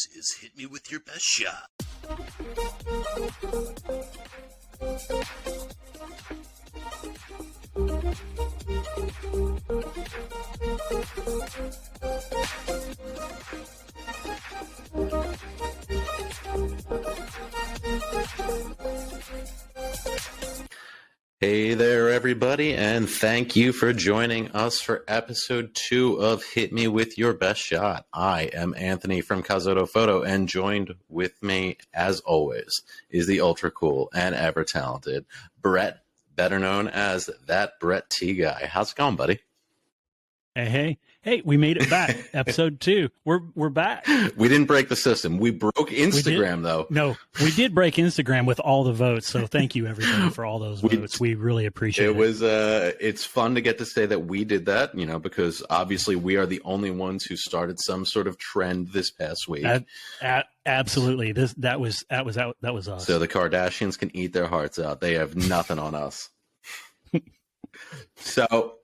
This is Hit Me With Your Best Shot. Hey there, everybody, and thank you for joining us for episode 2 of Hit Me With Your Best Shot. I am Anthony from Kazoto Photo, and joined with me, as always, is the ultra cool and ever talented Brett, better known as that Brett T guy. How's it going, buddy? Hey, we made it back. Episode 2. We're back. We didn't break the system. We broke Instagram, though. No, we did break Instagram with all the votes. So thank you, everybody, for all those votes. We really appreciate it. It's fun to get to say that we did that, because obviously we are the only ones who started some sort of trend this past week. Absolutely. That was us. So the Kardashians can eat their hearts out. They have nothing on us. So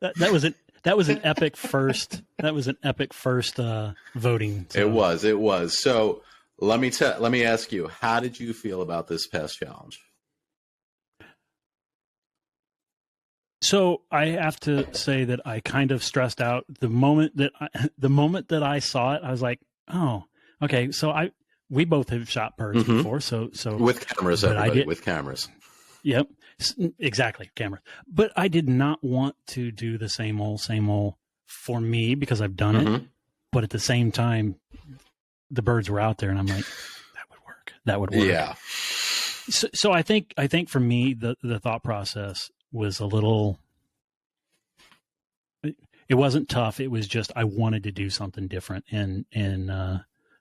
That was an epic first. That was an epic first voting. So. It was. So let me ask you, how did you feel about this past challenge? So I have to say that I kind of stressed out the moment that I saw it. I was like, oh, okay. So we both have shot birds before. So with cameras, everybody, with cameras. Yep. Exactly, camera. But I did not want to do the same old for me because I've done it. But at the same time, the birds were out there, and I'm like, that would work. Yeah. So I think for me, the thought process was a little. It wasn't tough. It was just I wanted to do something different, and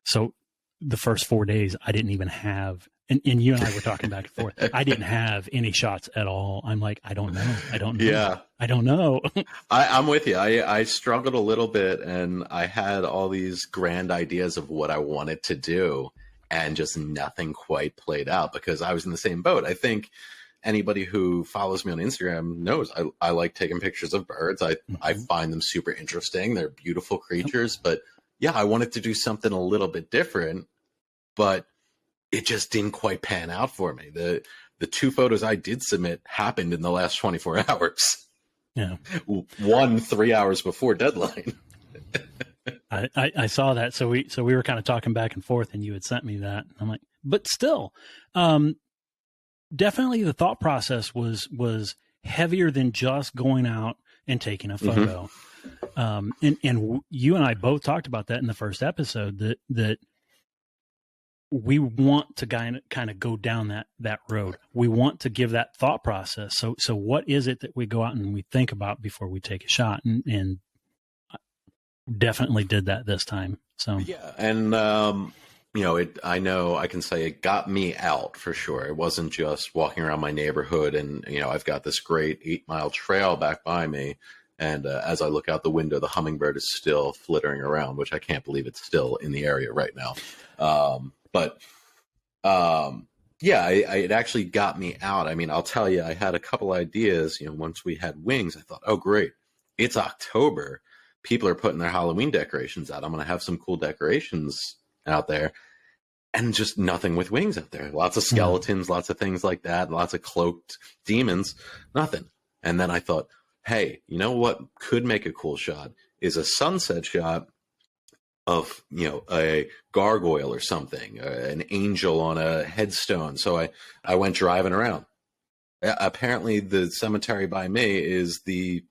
so the first 4 days I didn't even have. And you and I were talking back and forth. I didn't have any shots at all. I'm like, I don't know. Yeah. I don't know. I'm with you. I struggled a little bit, and I had all these grand ideas of what I wanted to do, and just nothing quite played out because I was in the same boat. I think anybody who follows me on Instagram knows I like taking pictures of birds. I find them super interesting. They're beautiful creatures. But yeah, I wanted to do something a little bit different, but it just didn't quite pan out for me. The 2 photos I did submit happened in the last 24 hours. Yeah. 1 3 hours before deadline. I saw that. So we were kind of talking back and forth, and you had sent me that. I'm like, but still, definitely the thought process was heavier than just going out and taking a photo. And you and I both talked about that in the first episode that we want to kind of go down that road. We want to give that thought process. So what is it that we go out and we think about before we take a shot? And definitely did that this time. So yeah, and I know I can say it got me out for sure. It wasn't just walking around my neighborhood, and I've got this great 8-mile trail back by me. And as I look out the window, the hummingbird is still flittering around, which I can't believe it's still in the area right now. It actually got me out. I mean, I'll tell you, I had a couple ideas. Once we had wings, I thought, oh, great. It's October. People are putting their Halloween decorations out. I'm going to have some cool decorations out there. And just nothing with wings out there. Lots of skeletons, lots of things like that, lots of cloaked demons, nothing. And then I thought, hey, you know what could make a cool shot is a sunset shot of a gargoyle or something, an angel on a headstone. So I went driving around. Apparently the cemetery by me is the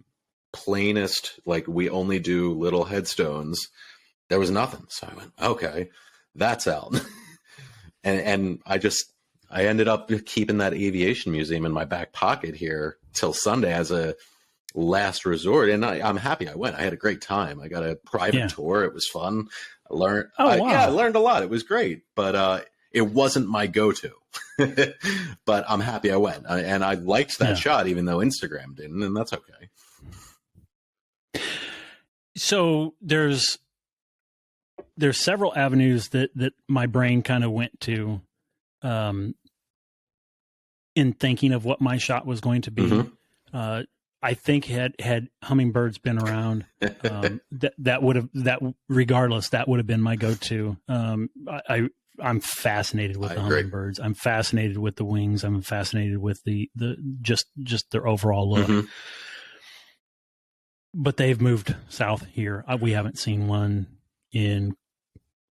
plainest, like we only do little headstones. There was nothing. So I went, okay, that's out. and I ended up keeping that aviation museum in my back pocket here till Sunday as a last resort, and I'm happy I went. I had a great time. I got a private tour. It was fun. I learned. I learned a lot. It was great, but it wasn't my go-to. But I'm happy I went, and I liked that shot, even though Instagram didn't, and that's okay. So there's several avenues that my brain kind of went to, in thinking of what my shot was going to be. I think had hummingbirds been around, that would have regardless, that would have been my go-to. I'm fascinated with the hummingbirds. I'm fascinated with the wings. I'm fascinated with the just their overall look. Mm-hmm. But they've moved south here. We haven't seen one in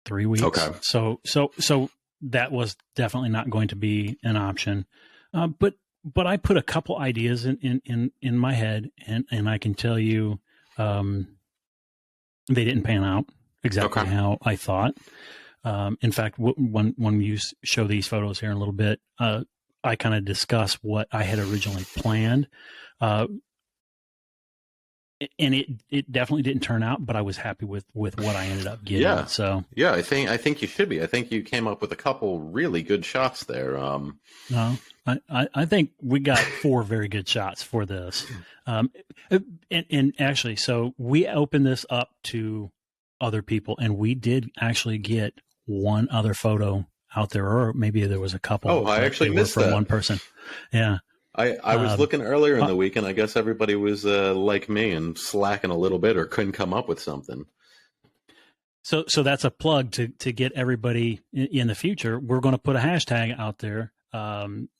3 weeks. Okay. So that was definitely not going to be an option. But I put a couple ideas in my head, and I can tell you, they didn't pan out exactly how I thought. In fact, when you show these photos here in a little bit, I kind of discuss what I had originally planned. And it definitely didn't turn out, but I was happy with what I ended up getting. Yeah. So yeah, I think you should be. I think you came up with a couple really good shots there. No, I think we got 4 very good shots for this. And actually, so we opened this up to other people, and we did actually get one other photo out there, or maybe there was a couple. Oh, I actually missed from that. one person. Yeah. I was looking earlier in the week, and I guess everybody was like me and slacking a little bit or couldn't come up with something. So that's a plug to get everybody in the future. We're going to put a hashtag out there.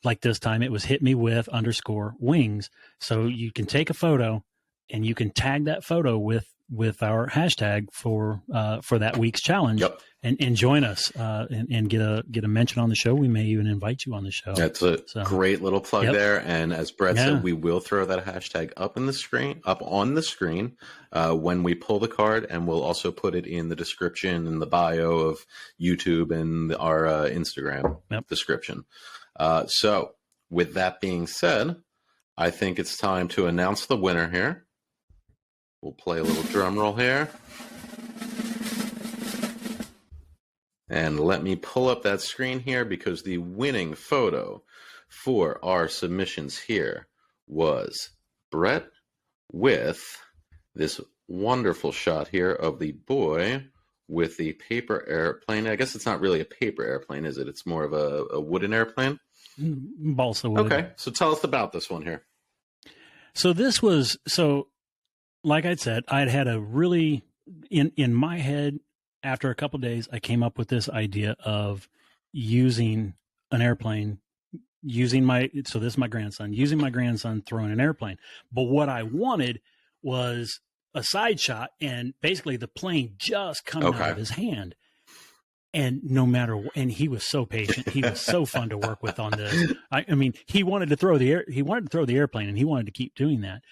Like this time, it was @hitmewith_wings. So you can take a photo, and you can tag that photo with our hashtag for that week's challenge. Yep. And join us and get a mention on the show. We may even invite you on the show. That's a great little plug there. And as Brett said, we will throw that hashtag up on the screen when we pull the card, and we'll also put it in the description and the bio of YouTube and our Instagram description. So with that being said, I think it's time to announce the winner here. We'll play a little drum roll here. And let me pull up that screen here, because the winning photo for our submissions here was Brett with this wonderful shot here of the boy with the paper airplane. I guess it's not really a paper airplane, is it? It's more of a wooden airplane? Balsa wood. Okay, so tell us about this one here. So this was, like I said, I'd had a really, in my head, after a couple of days, I came up with this idea of using an airplane, this is my grandson, using my grandson throwing an airplane. But what I wanted was a side shot, and basically the plane just coming out of his hand. And and he was so patient. He was so fun to work with on this. I mean, he wanted to throw the airplane, and he wanted to keep doing that.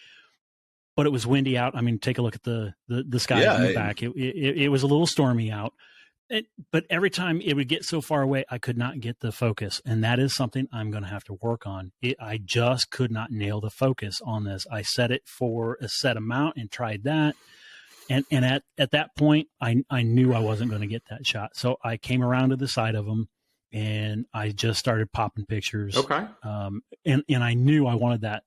But it was windy out. I mean, take a look at the sky in the back. It was a little stormy out. But every time it would get so far away, I could not get the focus. And that is something I'm going to have to work on. I just could not nail the focus on this. I set it for a set amount and tried that. And at that point, I knew I wasn't going to get that shot. So I came around to the side of them, and I just started popping pictures. Okay. And I knew I wanted that.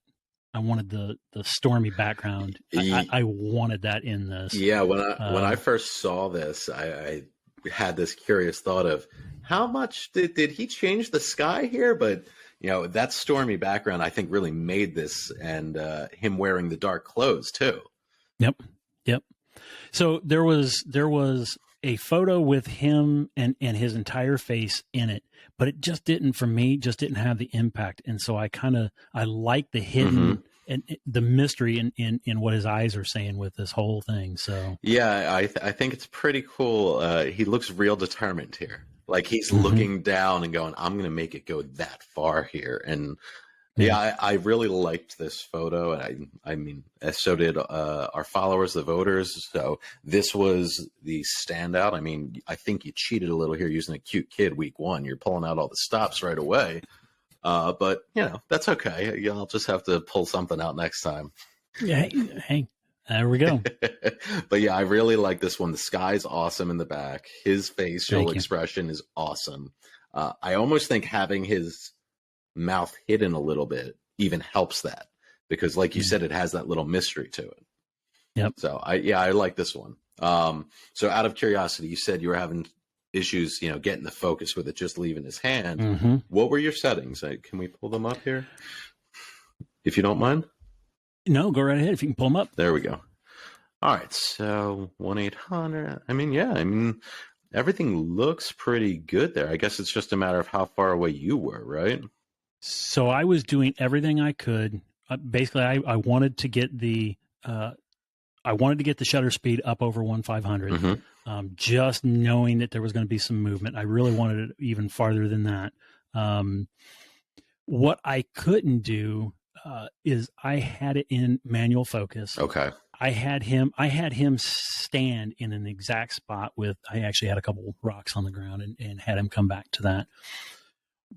I wanted the stormy background. I wanted that in this. Yeah, when I first saw this, I had this curious thought of how much did he change the sky here? But that stormy background, I think, really made this, and him wearing the dark clothes too. Yep. So there was a photo with him and his entire face in it, but it just didn't have the impact. And so I like the hidden and the mystery in what his eyes are saying with this whole thing. So yeah, I think it's pretty cool. He looks real determined here. Like he's looking down and going, I'm going to make it go that far here. And I really liked this photo. And I mean, so did our followers, the voters. So this was the standout. I mean, I think you cheated a little here using a cute kid week 1. You're pulling out all the stops right away. But that's okay. I'll just have to pull something out next time. Yeah. Hey, there we go. But yeah, I really like this one. The sky's awesome in the back. His facial expression is awesome. I almost think having his mouth hidden a little bit even helps that, because like you said, it has that little mystery to it. Yep. So I like this one. So out of curiosity, you said you were having issues, getting the focus with it just leaving his hand. What were your settings? Can we pull them up here, if you don't mind? No, go right ahead if you can pull them up. There we go. All right, so 1-800. I mean, everything looks pretty good there. I guess it's just a matter of how far away you were, right? So I was doing everything I could. Basically, I wanted to get the shutter speed up over 1/500. Mm-hmm. Just knowing that there was going to be some movement. I really wanted it even farther than that. What I couldn't do is I had it in manual focus. Okay. I had him stand in an exact spot I actually had a couple rocks on the ground and had him come back to that.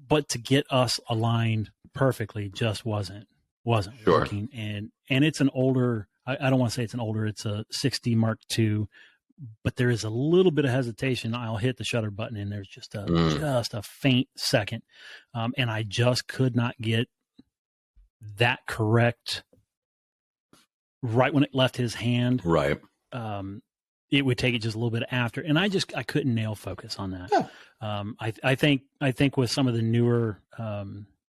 But to get us aligned perfectly just wasn't Sure. working. And it's an older, I don't want to say it's an older, it's a 60 Mark II, but there is a little bit of hesitation. I'll hit the shutter button and there's just a faint second. And I just could not get that correct right when it left his hand. Right. It would take it just a little bit after, and I couldn't nail focus on that. Yeah. I think with some of the newer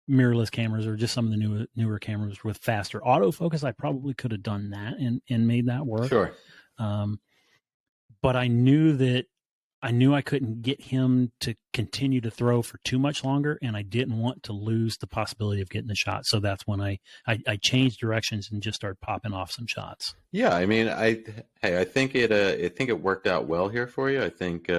mirrorless cameras, or just some of the newer cameras with faster autofocus, I probably could have done that and made that work. Sure. But I knew I couldn't get him to continue to throw for too much longer, and I didn't want to lose the possibility of getting the shot. So that's when I changed directions and just started popping off some shots. Yeah, I mean, I think it worked out well here for you. I think.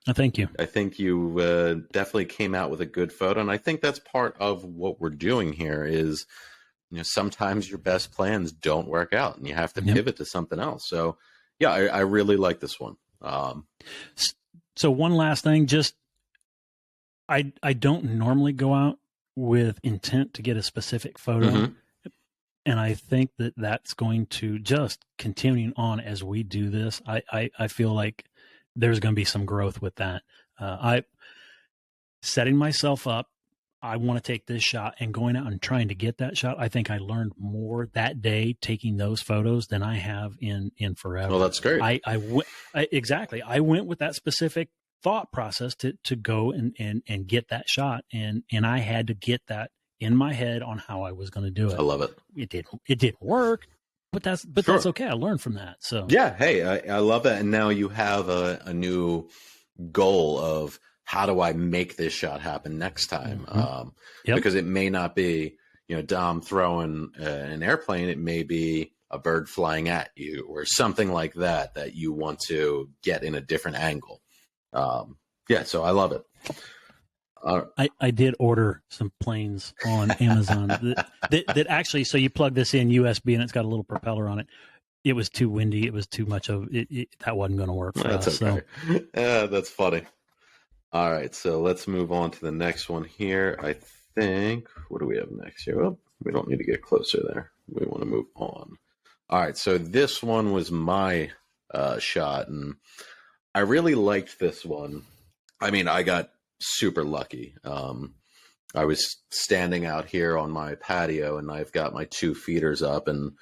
Thank you. I think you definitely came out with a good photo, and I think that's part of what we're doing here. Is sometimes your best plans don't work out, and you have to pivot to something else. So, yeah, I really like this one. So one last thing, just I don't normally go out with intent to get a specific photo. Mm-hmm. And I think that's going to just continuing on as we do this. I feel like there's going to be some growth with that. I setting myself up. I want to take this shot and going out and trying to get that shot. I think I learned more that day taking those photos than I have in forever. Well, that's great. Exactly. I went with that specific thought process to go and get that shot. And I had to get that in my head on how I was going to do it. I love it. It didn't work, but that's okay. I learned from that. So yeah. Hey, I love that. And now you have a new goal of, how do I make this shot happen next time? Mm-hmm. Because it may not be, Dom throwing an airplane. It may be a bird flying at you or something like that you want to get in a different angle. So I love it. I did order some planes on Amazon that actually, so you plug this in USB and it's got a little propeller on it. It was too windy. It was too much of it. That wasn't going to work for us. That's okay. So. That's funny. All right, so let's move on to the next one here. I think, what do we have next here? Well, we don't need to get closer there. We want to move on. All right, so this one was my shot, and I really liked this one. I mean, I got super lucky. I was standing out here on my patio, and I've got my 2 feeders up, and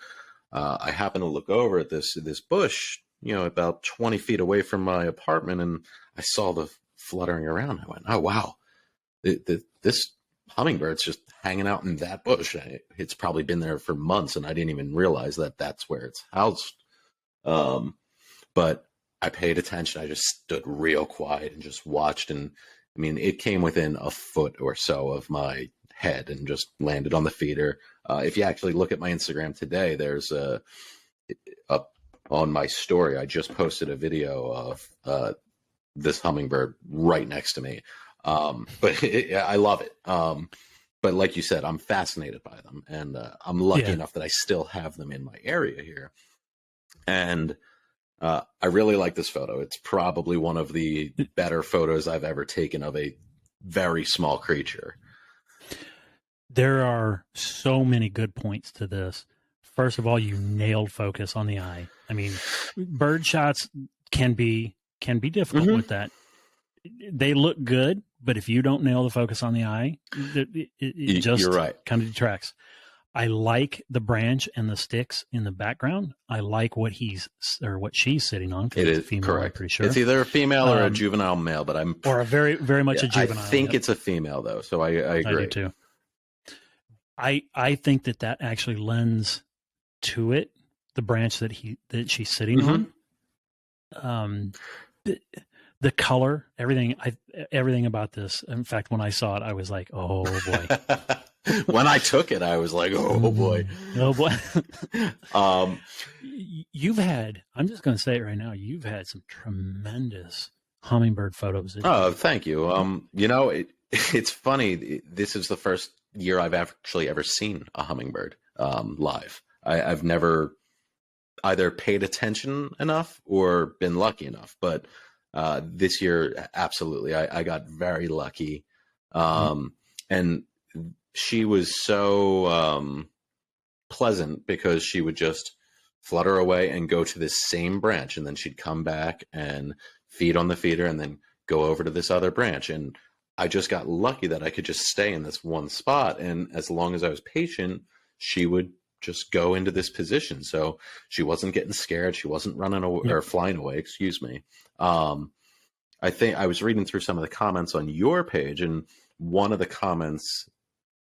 I happened to look over at this bush, about 20 feet away from my apartment, and I saw the fluttering around. I went, oh wow, this hummingbird's just hanging out in that bush. It's probably been there for months, and I didn't even realize that that's where it's housed. But I paid attention. I just stood real quiet and just watched. And I mean, it came within a foot or so of my head and just landed on the feeder. If you actually look at my Instagram today, there's up on my story, I just posted a video of this hummingbird right next to me. But I love it. But like you said, I'm fascinated by them, and I'm lucky enough that I still have them in my area here. And I really like this photo. It's probably one of the better photos I've ever taken of a very small creature. There are so many good points to this. First of all, you nailed focus on the eye. I mean, bird shots can be difficult with that. They look good, but if you don't nail the focus on the eye, it just you're right. kind of detracts. I like the branch and the sticks in the background. I like what she's sitting on. It is female, correct. I'm pretty sure It's either a female or a juvenile male, but or a very, very much a juvenile. I think it's a female though, so I agree. I do too. I think that actually lends to it, the branch that she's sitting on. The color, everything about this. In fact, when I saw it, I was like, "Oh boy!" When I took it, I was like, "Oh boy, oh boy." You've had. I'm just going to say it right now. You've had some tremendous hummingbird photos. Oh, thank you. You know, it's funny. This is the first year I've actually ever seen a hummingbird live. I've never either paid attention enough or been lucky enough, but this year, absolutely, I got very lucky. And she was so pleasant because she would just flutter away and go to this same branch, and then she'd come back and feed on the feeder and then go over to this other branch. And I just got lucky that I could just stay in this one spot. And as long as I was patient, she would just go into this position. So she wasn't getting scared. She wasn't running away or flying away, excuse me. I think I was reading through some of the comments on your page, and one of the comments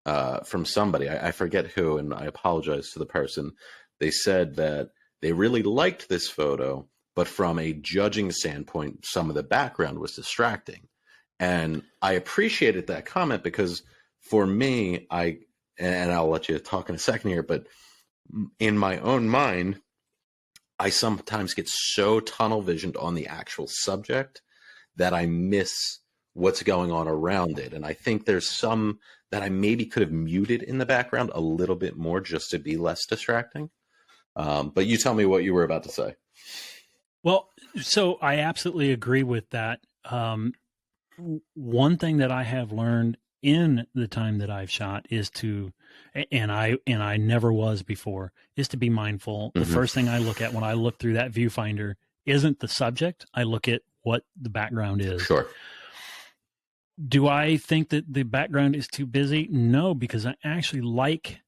from somebody, I forget who, and I apologize to the person. They said that they really liked this photo, but from a judging standpoint, some of the background was distracting. And I appreciated that comment because for me, and I'll let you talk in a second here, but in my own mind, I sometimes get so tunnel visioned on the actual subject that I miss what's going on around it. And I think there's some that I maybe could have muted in the background a little bit more just to be less distracting. But you tell me what you were about to say. Well, so I absolutely agree with that. One thing that I have learned in the time that I've shot is to, and I never was before, is to be mindful. Mm-hmm. The first thing I look at when I look through that viewfinder isn't the subject. I look at what the background is. Sure. Do I think that the background is too busy? No, because I actually like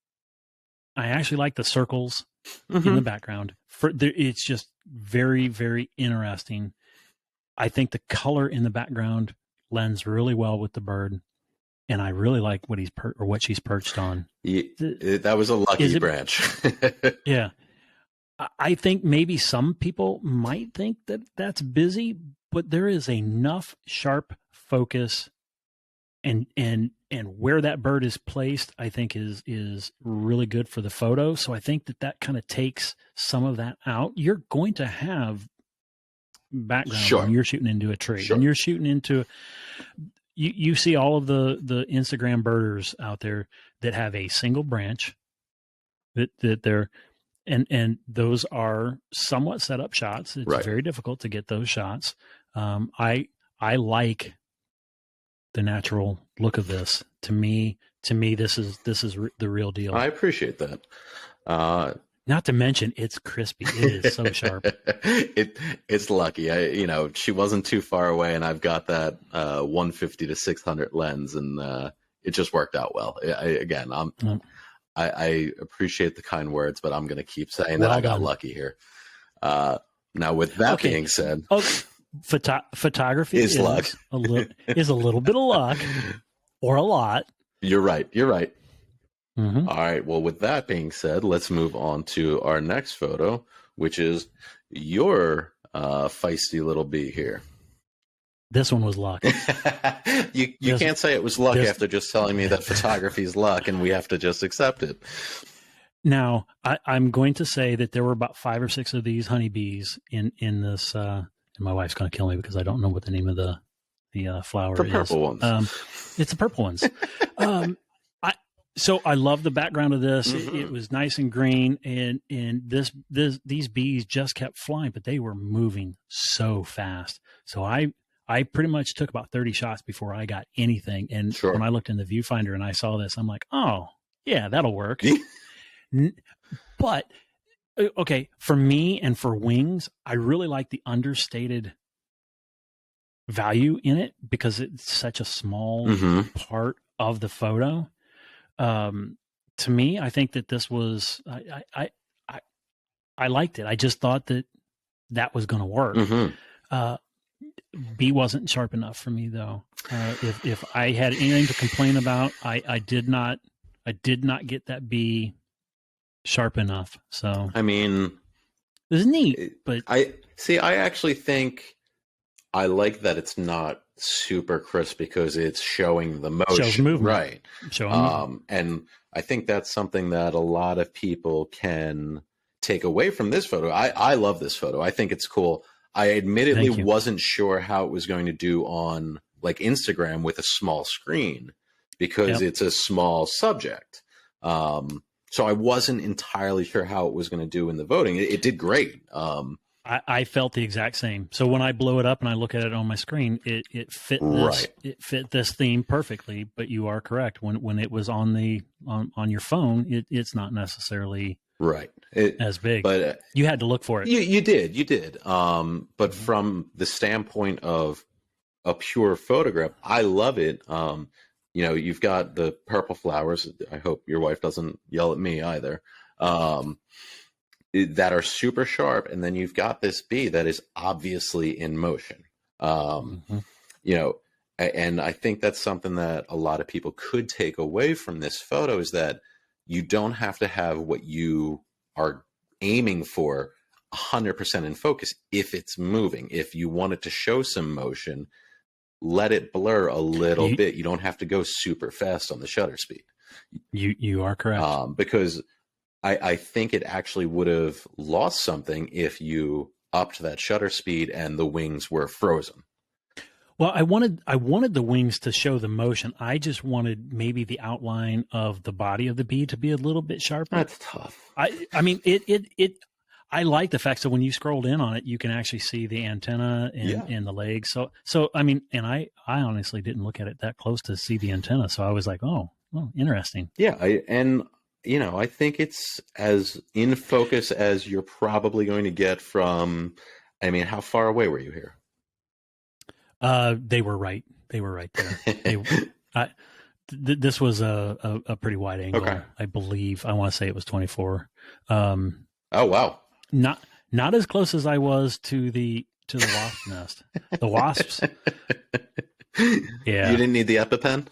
the circles in the background. It's just very, very interesting. I think the color in the background lends really well with the bird, and I really like what what she's perched on. That was a lucky branch. Yeah. I think maybe some people might think that that's busy, but there is enough sharp focus and where that bird is placed, I think is really good for the photo. So I think that kind of takes some of that out. You're going to have background when you're shooting into a tree. When you're shooting into, you see all of the Instagram birders out there that have a single branch that they're, and those are somewhat set up shots. It's very difficult to get those shots. I like the natural look of this. To me, this is the real deal. I appreciate that. Not to mention, it's crispy. It is so sharp. It's lucky. She wasn't too far away, and I've got that 150 to 600 lens, and it just worked out well. I appreciate the kind words, but I'm going to keep saying that I got lucky here. Now, with that being said, photography is luck. is a little bit of luck, or a lot. You're right. Mm-hmm. All right. Well, with that being said, let's move on to our next photo, which is your feisty little bee here. This one was luck. You can't say it was luck after just telling me that photography is luck, and we have to just accept it. Now, I'm going to say that there were about 5 or 6 of these honeybees in this. And my wife's going to kill me because I don't know what the name of the flower is. The purple ones. It's the purple ones. So I love the background of this. Mm-hmm. It was nice and green, and these bees just kept flying, but they were moving so fast. So I pretty much took about 30 shots before I got anything. And when I looked in the viewfinder and I saw this, I'm like, oh yeah, that'll work. But okay, for me and for wings, I really like the understated value in it because it's such a small part of the photo. To me, I think that this was, I liked it. I just thought that was going to work. Mm-hmm. B wasn't sharp enough for me though. If I had anything to complain about, I did not get that B sharp enough. So I mean, it was neat, but I actually think I like that it's not super crisp because it's showing the motion, shows movement. right? Showing And I think that's something that a lot of people can take away from this photo. I love this photo. I think it's cool. I admittedly Thank you. wasn't sure how it was going to do on like Instagram with a small screen because Yep. it's a small subject. So I wasn't entirely sure how it was going to do in the voting. It did great. I felt the exact same. So when I blow it up and I look at it on my screen, it fit this Right. it fit this theme perfectly. But you are correct. When it was on your phone, it's not necessarily Right. as big. But you had to look for it. you did. But from the standpoint of a pure photograph, I love it. You've got the purple flowers. I hope your wife doesn't yell at me either. That are super sharp, and then you've got this bee that is obviously in motion. And I think that's something that a lot of people could take away from this photo is that you don't have to have what you are aiming for 100% in focus if it's moving. If you want it to show some motion, let it blur a little bit. You don't have to go super fast on the shutter speed. You are correct. Because I think it actually would have lost something if you upped that shutter speed and the wings were frozen. Well, I wanted the wings to show the motion. I just wanted maybe the outline of the body of the bee to be a little bit sharper. That's tough. I mean it I like the fact that when you scrolled in on it, you can actually see the antenna and the legs. So I mean, and I honestly didn't look at it that close to see the antenna. So I was like, oh, interesting. Yeah, I think it's as in focus as you're probably going to get from. I mean, how far away were you here? They were right. They were right there. This was a pretty wide angle. Okay. I believe. I want to say it was 24. Oh wow. Not as close as I was to the wasp nest. The wasps. Yeah. You didn't need the EpiPen?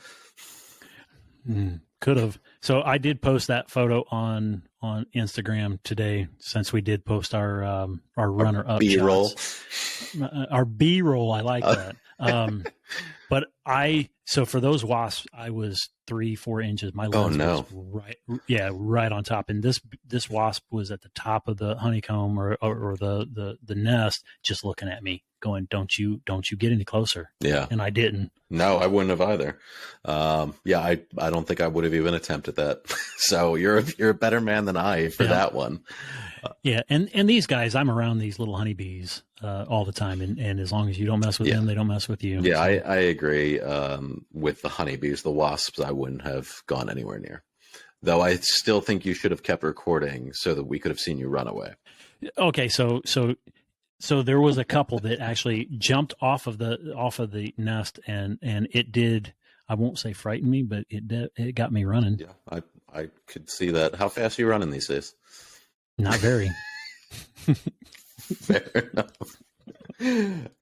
Could have. So I did post that photo on Instagram today, since we did post our runner up B-roll. Our B-roll. I like that. But so for those wasps, I was 3-4 inches. My lens was right on top. And this wasp was at the top of the honeycomb or the nest, just looking at me, going, "Don't you get any closer?" Yeah. And I didn't. No, I wouldn't have either. I don't think I would have even attempted that. So you're a better man than I for that one. Yeah, and these guys, I'm around these little honeybees all the time, and as long as you don't mess with them, they don't mess with you. Yeah, so. I agree with the honeybees. The wasps, I wouldn't have gone anywhere near. Though I still think you should have kept recording so that we could have seen you run away. Okay, so there was a couple that actually jumped off of the nest, and it did. I won't say frighten me, but it got me running. Yeah, I could see that. How fast are you running these days? Not very. Fair enough.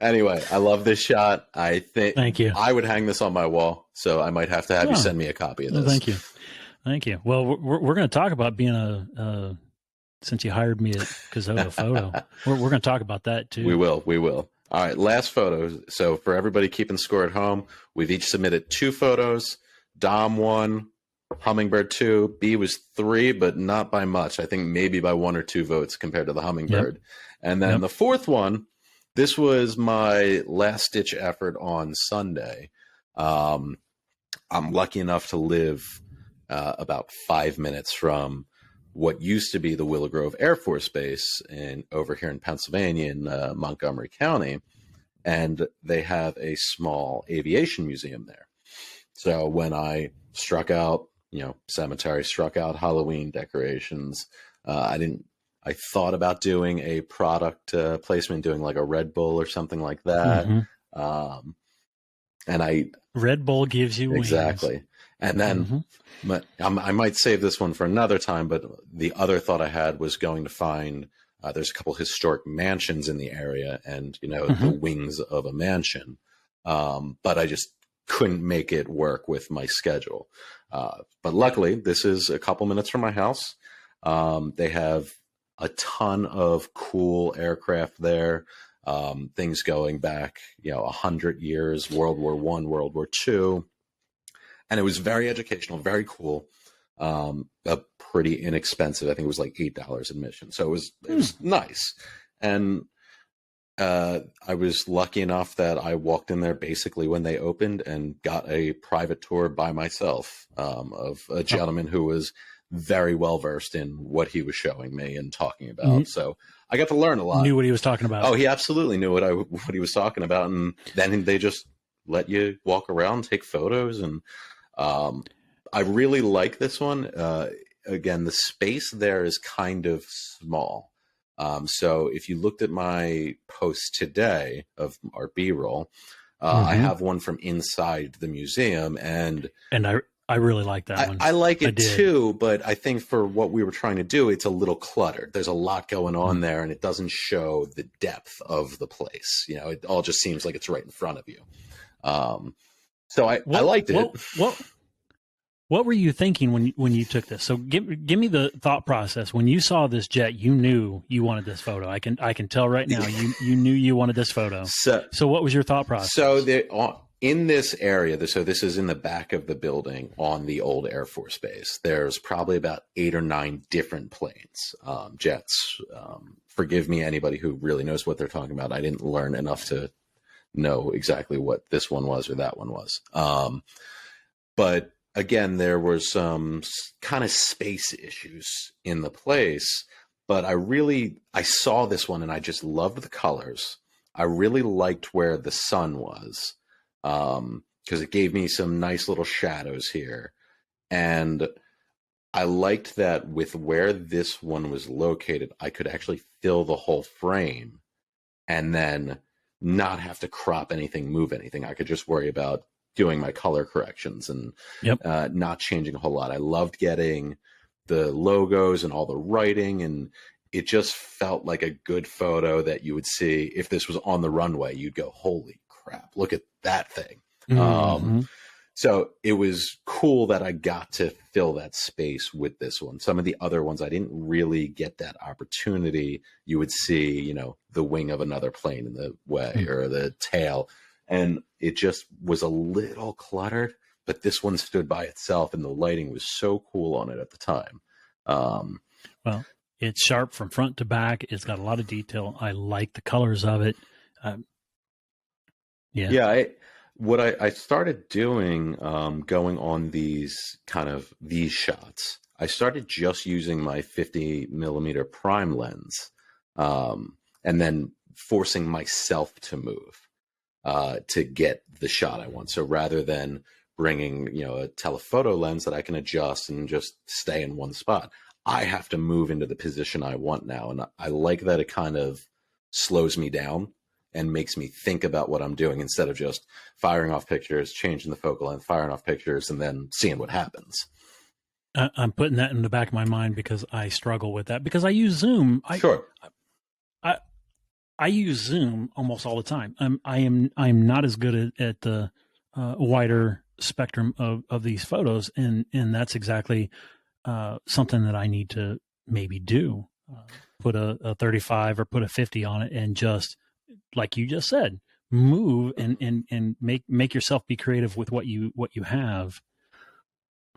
Anyway, I love this shot. I think Thank you. I would hang this on my wall, so I might have to have you send me a copy of this. Thank you. Well, we're going to talk about being since you hired me at Kazota Photo, we're going to talk about that too. We will. All right, last photos. So for everybody keeping score at home, we've each submitted 2 photos. Dom 1, Hummingbird 2, B was 3, but not by much. I think maybe by 1 or 2 votes compared to the Hummingbird. Yep. And then the 4th one, this was my last ditch effort on Sunday. I'm lucky enough to live about 5 minutes from what used to be the Willow Grove Air Force Base over here in Pennsylvania in Montgomery County. And they have a small aviation museum there. So when I struck out, cemetery, struck out Halloween decorations, I thought about doing a product placement, doing like a Red Bull or something like that. And Red Bull gives you exactly. wings. And then I might save this one for another time, but the other thought I had was going to find, there's a couple historic mansions in the area and, the wings of a mansion. But I just couldn't make it work with my schedule. But luckily, this is a couple minutes from my house. They have a ton of cool aircraft there. Things going back, 100 years, World War I, World War II. And it was very educational, very cool. Pretty inexpensive. I think it was like $8 admission. So it was nice. And I was lucky enough that I walked in there basically when they opened and got a private tour by myself of a gentleman who was very well versed in what he was showing me and talking about. Mm-hmm. So I got to learn a lot. Knew what he was talking about. Oh, he absolutely knew what he was talking about. And then they just let you walk around, take photos. And I really like this one. Again, the space there is kind of small. So if you looked at my post today of our B-roll, I have one from inside the museum, and I really like that one. I like it too, but I think for what we were trying to do, it's a little cluttered. There's a lot going on there, and it doesn't show the depth of the place. It all just seems like it's right in front of you. So I liked it. What were you thinking when you took this? So give me the thought process. When you saw this jet, you knew you wanted this photo. I can tell right now you knew you wanted this photo. So what was your thought process? So in this area, so this is in the back of the building on the old Air Force Base. There's probably about 8 or 9 different planes, jets. Forgive me, anybody who really knows what they're talking about. I didn't learn enough to know exactly what this one was or that one was. But again, there were some kind of space issues in the place, but I saw this one and I just loved the colors. I really liked where the sun was, because it gave me some nice little shadows here. And I liked that with where this one was located, I could actually fill the whole frame and then not have to crop anything, move anything. I could just worry about doing my color corrections and not changing a whole lot. I loved getting the logos and all the writing, and it just felt like a good photo that you would see if this was on the runway. You'd go, holy crap, look at that thing. Mm-hmm. So it was cool that I got to fill that space with this one. Some of the other ones, I didn't really get that opportunity. You would see, the wing of another plane in the way or the tail. And it just was a little cluttered, but this one stood by itself, and the lighting was so cool on it at the time. Well, it's sharp from front to back. It's got a lot of detail. I like the colors of it. What I started doing, going on these shots, I started just using my 50 millimeter prime lens, and then forcing myself to move. To get the shot I want. So rather than bringing, a telephoto lens that I can adjust and just stay in one spot, I have to move into the position I want now. And I like that it kind of slows me down and makes me think about what I'm doing instead of just firing off pictures, changing the focal length, firing off pictures, and then seeing what happens. I'm putting that in the back of my mind because I struggle with that because I use Zoom. Sure. I use Zoom almost all the time. I'm not as good at the wider spectrum of these photos, and that's exactly something that I need to maybe do. Put a 35 or put a 50 on it, and just like you just said, move and make yourself be creative with what you have.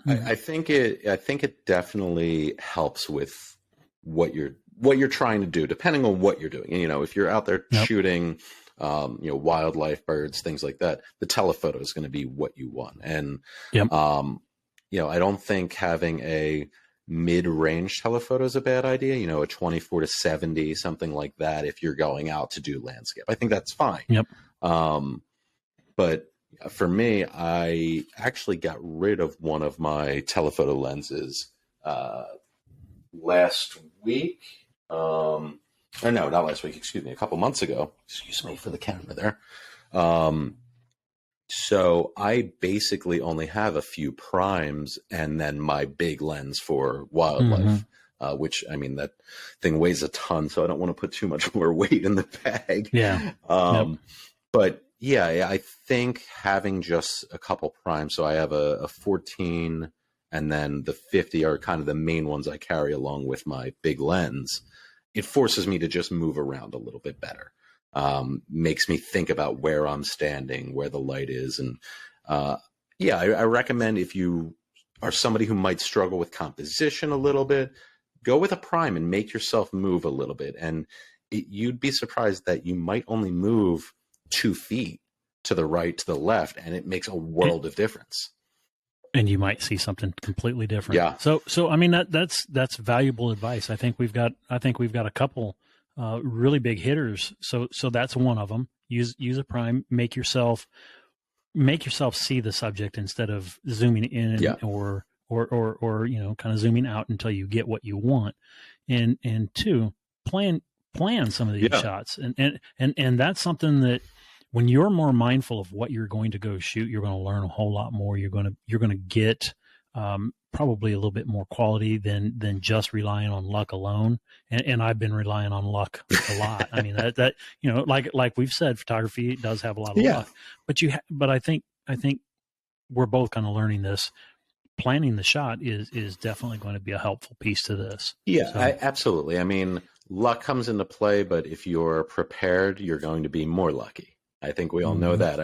I think it definitely helps with what you're trying to do, depending on what you're doing. And, if you're out there shooting, wildlife, birds, things like that, the telephoto is going to be what you want. And, I don't think having a mid-range telephoto is a bad idea. A 24 to 70, something like that. If you're going out to do landscape, I think that's fine. Yep. But for me, I actually got rid of one of my telephoto lenses, last week. No, not last week, excuse me, a couple months ago. Excuse me for the camera there. So I basically only have a few primes and then my big lens for wildlife, which, that thing weighs a ton, so I don't want to put too much more weight in the bag. Yeah. But yeah, I think having just a couple primes, so I have a 14 and then the 50 are kind of the main ones I carry along with my big lens. It forces me to just move around a little bit better. Makes me think about where I'm standing, where the light is. And I recommend, if you are somebody who might struggle with composition a little bit, go with a prime and make yourself move a little bit. And you'd be surprised that you might only move 2 feet to the right, to the left, and it makes a world of difference. And you might see something completely different. Yeah. So I mean, that's valuable advice. I think we've got a couple really big hitters. So that's one of them. Use a prime. Make yourself see the subject instead of zooming in or kind of zooming out until you get what you want. And 2, plan some of these shots. And that's something that, when you're more mindful of what you're going to go shoot, you're going to learn a whole lot more. You're going to get probably a little bit more quality than just relying on luck alone. And I've been relying on luck a lot. I mean, that like we've said, photography does have a lot of luck. But I think we're both kind of learning this. Planning the shot is definitely going to be a helpful piece to this. Yeah, absolutely. I mean, luck comes into play, but if you're prepared, you're going to be more lucky. I think we all know that.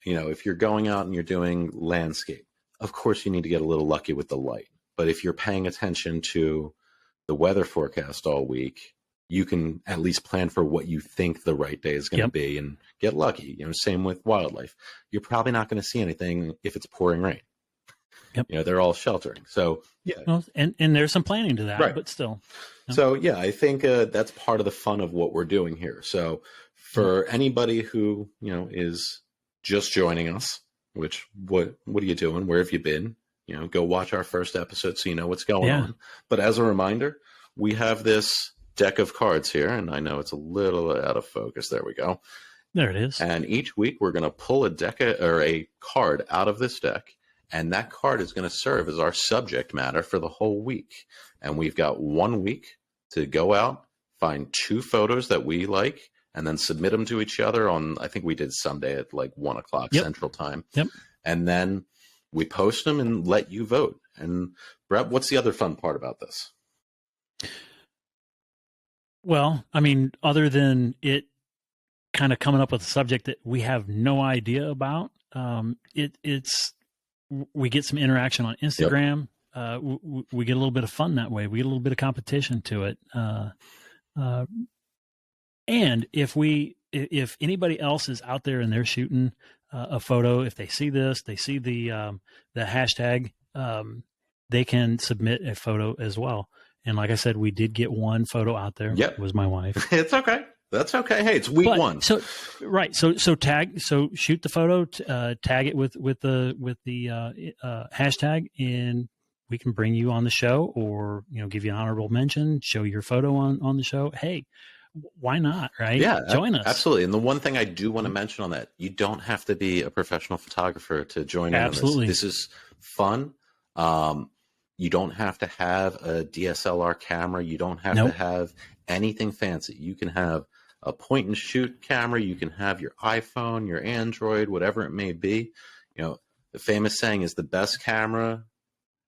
If you're going out and you're doing landscape, of course you need to get a little lucky with the light. But if you're paying attention to the weather forecast all week, you can at least plan for what you think the right day is going to be and get lucky. Same with wildlife. You're probably not going to see anything if it's pouring rain. Yep. They're all sheltering. So well, and there's some planning to that, right. But still. So I think that's part of the fun of what we're doing here. So for anybody who, is just joining us, which what are you doing? Where have you been? Go watch our first episode so you know what's going on. But as a reminder, we have this deck of cards here, and I know it's a little out of focus. There we go. There it is. And each week we're going to pull a card out of this deck, and that card is going to serve as our subject matter for the whole week. And we've got 1 week to go out, find 2 photos that we like, and then submit them to each other on, I think we did Sunday at like 1:00 Central Time. Yep. And then we post them and let you vote. And Brett, what's the other fun part about this? Well, I mean, other than it kind of coming up with a subject that we have no idea about, we get some interaction on Instagram. Yep. We get a little bit of fun that way. We get a little bit of competition to it. And if anybody else is out there and they're shooting a photo, if they see this, they see the hashtag, they can submit a photo as well. And like I said, we did get 1 photo out there. Yep. It was my wife. It's okay. That's okay. Hey, it's week 1. So shoot the photo, tag it with the hashtag, and we can bring you on the show, or give you an honorable mention, show your photo on the show. Hey, why not, right? Yeah, join us. Absolutely. And the one thing I do want to mention on that, you don't have to be a professional photographer to join in on this. This is fun. You don't have to have a DSLR camera. You don't have to have anything fancy. You can have a point and shoot camera. You can have your iPhone, your Android, whatever it may be. The famous saying is the best camera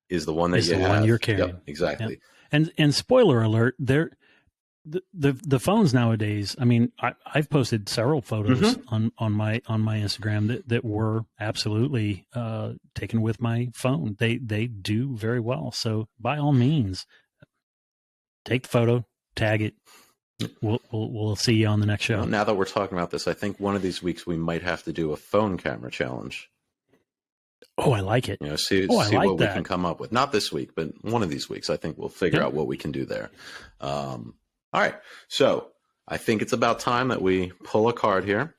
is the one that you have. One you're carrying. Yep, exactly. Yep. And spoiler alert, the phones nowadays, I mean, I've posted several photos on my Instagram that were absolutely taken with my phone. They do very well. So by all means, take the photo, tag it. We'll see you on the next show. Well, now that we're talking about this, I think one of these weeks we might have to do a phone camera challenge. Oh, I like it. See like what that. we can come up with. Not this week, but one of these weeks. I think we'll figure out what we can do there. All right. So I think it's about time that we pull a card here.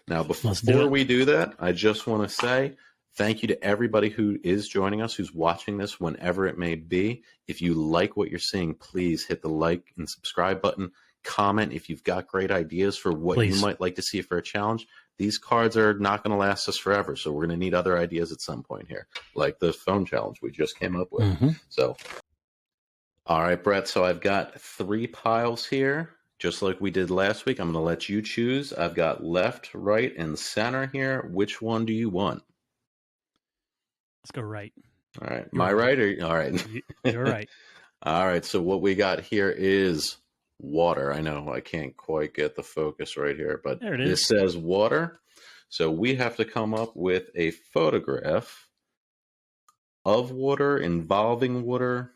Now, before we do that, I just want to say thank you to everybody who is joining us, who's watching this whenever it may be. If you like what you're seeing, please hit the like and subscribe button. Comment if you've got great ideas for what you might like to see for a challenge. These cards are not going to last us forever, so we're going to need other ideas at some point here, like the phone challenge we just came up with. So, all right, Brett, so I've got 3 piles here, just like we did last week. I'm going to let you choose. I've got left, right, and center here. Which one do you want? Let's go right. All right. You're My right? Or, all right. You're right. All right. So what we got here is water. I know I can't quite get the focus right here, but There it this is. says water. So we have to come up with a photograph of water, involving water,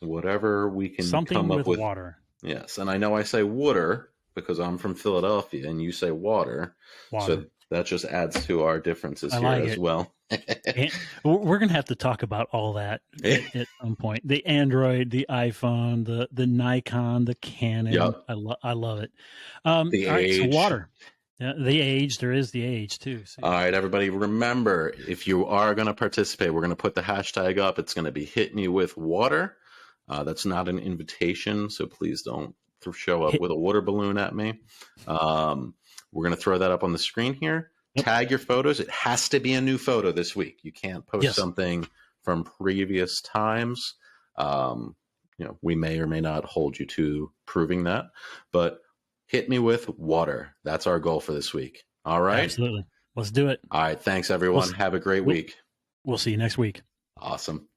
whatever we can Something come up with with. water. Yes. And I know I say water because I'm from Philadelphia and you say water. So that just adds to our differences I here like as it. well. And we're going to have to talk about all that at some point. The Android, the iPhone, the Nikon, the Canon. Yep. I love it. The all right, so age. water. The age. There is the age too. So. All right, everybody, remember, if you are going to participate, we're going to put the hashtag up. It's going to be Hit Me With Water. That's not an invitation, so please don't show up with a water balloon at me. We're going to throw that up on the screen here. Yep. Tag your photos. It has to be a new photo this week. You can't post something from previous times. We may or may not hold you to proving that, but hit me with water. That's our goal for this week. All right? Absolutely. Let's do it. All right. Thanks, everyone. Have a great week. We'll see you next week. Awesome.